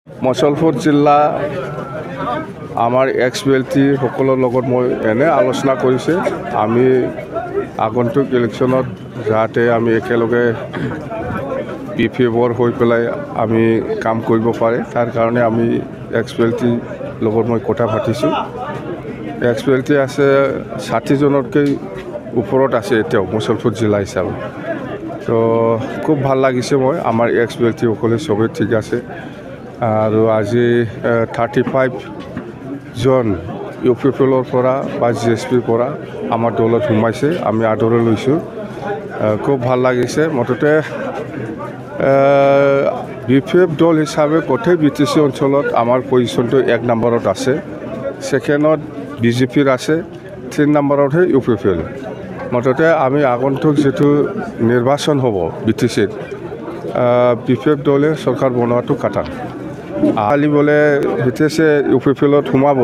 মুছলপুৰ জিলা আমাৰ এক্স-বিএলটি সকলৰ লগত মই এনে আলোচনা কৰিছে আমি আগন্তুক ইলেকশ্যনত যাতে আমি একেলগে বিফেভৰ হৈ পেলাই আমি কাম কৰিব পাৰে তাৰ কাৰণে আমি এক্স-বিএলটি লগত মই কথা পাতিছোঁ এক্স-বিএলটি আছে 60 জনতকৈ ওপৰত আছে এতিয়াও মুছলপুৰ জিলা হিচাপে তো খুব ভাল লাগিছে মই আমাৰ এক্স-বিএলটি সকলে সবেই ঠিক আছে আৰু আজি 35 জন ইউপিপিএলৰ পৰা বা জিএছপিৰ পৰা আমাৰ দলত সোমাইছে আমি আদৰি লৈছোঁ খুব ভাল লাগিছে মুঠতে বিপিএফ দল হিচাপে গোটেই বিটিচি অঞ্চলত আমাৰ পজিশ্যনটো 1 নম্বৰত আছে সেকেণ্ডত বিজেপিৰ আছে 3 নম্বৰতহে ইউপিপিএল মুঠতে আমি আগন্তুক যেটো নিৰ্বাচন হ'ব বিটিচিত বিপিএফ দলে চৰকাৰ বনোৱাটো কথা আলি বলে হিতেছে ইউপিপিএলত সোমাব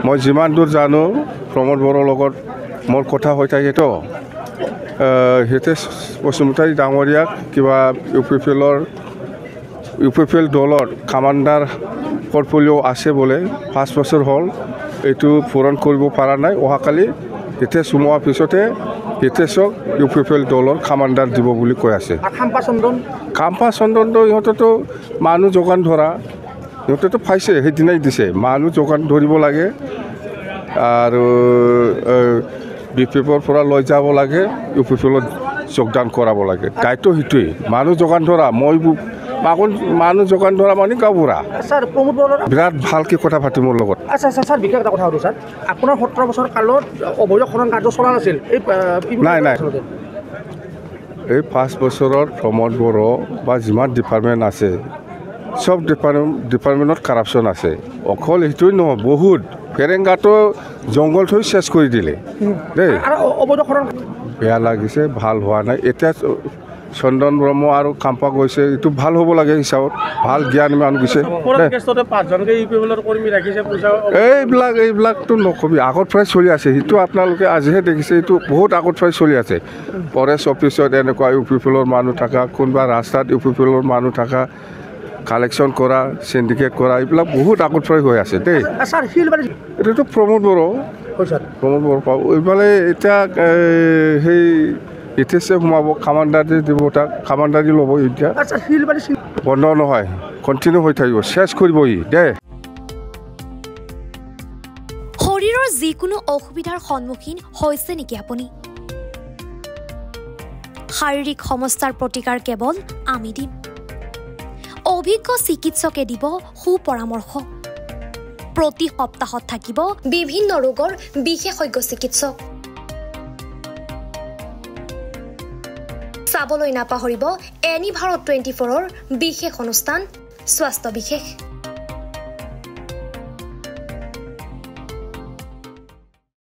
মই যিমান দূৰ জানো প্ৰমোদ বড়োৰ লগত মোৰ কথা হৈ থাকেতো হিতেশ বসুমতাৰী ডাঙৰীয়াক কিবা ইউপিপিএল দলৰ কামাণ্ডাৰ পৰ্টফলিঅ' আছে বোলে 5 বছৰ হ'ল এইটো পূৰণ কৰিব পৰা নাই অহাকালি হিতেশ সোমোৱাৰ পিছতে হিতেশক ইউপিপিএল দলৰ কামাণ্ডাৰ দিব বুলি কৈ আছে খাম্পা চন্দনটো ইহঁতেতো মানুহ যোগান ধৰা ইহঁতেতো পাইছে সেইদিনাই দিছে মানুহ যোগান ধৰিব লাগে আৰু বিপিএফৰ পৰা লৈ যাব লাগে ইউপিপিএলত যোগদান কৰাব লাগে দায়িত্ব সেইটোৱেই মানুহ যোগান ধৰা মই মানুহ যোগান ধৰা মানে গাঁওবুঢ়া স্যাৰ প্ৰমোদ বড়োৰ বিৰাট ভালকৈ কথা পাতি মোৰ লগত আচ্ছা আচ্ছা স্যাৰ বিশেষ এটা কথা সুধো স্যাৰ আপোনাৰ 17 বছৰ কালত অবৈধ খনন কাৰ্য চলা নাছিল এই নাই এই 5 বছৰত প্ৰমোদ বড়ো বা যিমান ডিপাৰ্টমেণ্ট আছে সব ডিপাৰ্টমেণ্টত কাৰাপশ্যন আছে অকল সেইটোৱেই নহয় বহুত ফেৰেংগাটো জংঘল থৈ চেছ কৰি দিলে দেই অবৈধ খনন বেয়া লাগিছে ভাল হোৱা নাই এতিয়া চন্দন ব্ৰহ্ম আৰু কাম্পা গৈছে এইটো ভাল হ'ব লাগে হিচাপত ভাল জ্ঞান মানুহ গৈছে এইবিলাকতো নকবি আগত প্ৰায় চলি আছে সেইটো আপোনালোকে আজিহে দেখিছে এইটো বহুত আগত প্ৰায় চলি আছে ফৰেষ্ট অফিচত এনেকুৱা ইউপিপিএলৰ মানুহ থকা কোনোবা ৰাস্তাত ইউপিপিএলৰ মানুহ থকা কালেকশ্যন কৰা চিণ্ডিকেট কৰা এইবিলাক বহুত আগত প্ৰায় হৈ আছে দেই এইটোতো প্ৰমোদ বড়ো পাব এইফালে এতিয়া সেই ইতিহাসে সোমাব কামাণ্ডাৰী দিব তাক কামাণ্ডাৰী ল'ব এতিয়া বন্ধ নহয় কণ্টিনিউ হৈ থাকিব চেছ কৰিব দে শৰীৰৰ যিকোনো অসুবিধাৰ সন্মুখীন হৈছে নেকি আপুনি শাৰীৰিক সমস্যাৰ প্ৰতিকাৰ কেৱল আমি দিম অভিজ্ঞ চিকিৎসকে দিব সুপৰামৰ্শ প্ৰতি সপ্তাহত থাকিব বিভিন্ন ৰোগৰ বিশেষজ্ঞ চিকিৎসক চাবলৈ নাপাহৰিব এনি ভাৰত 24ৰ বিশেষ অনুষ্ঠান স্বাস্থ্য বিশেষ